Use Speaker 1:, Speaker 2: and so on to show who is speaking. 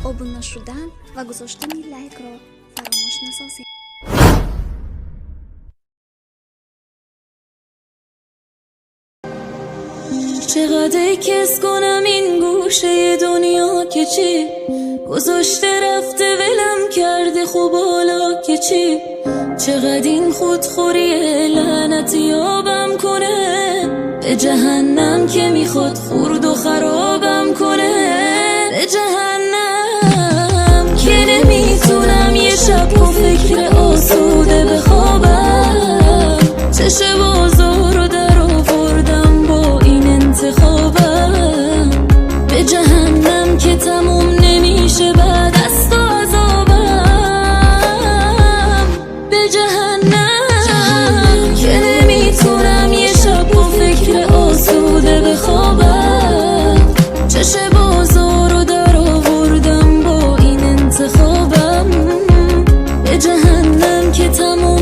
Speaker 1: обуна шудан ва гузоштани лайкро фаромӯш насозед.
Speaker 2: چقدر کس کنم این گوشه دنیا که چی گذاشته رفته ولم کرده خوب حالا که چی چقدر این خودخوری لعنتی یابم کنه به جهنم که میخواد خورد و خرابم کنه به جهنم که نمیتونم یه شب با فکر آسوده بخوابم چش بازار رو در آوردم با این انتخابم به جهنم که تموم نمیشه بعد از تو عذابم به جهنم که نمیتونم یه شب با فکر آسوده بخوابم چش بازار رو در آوردم با این انتخابم به جهنم که تموم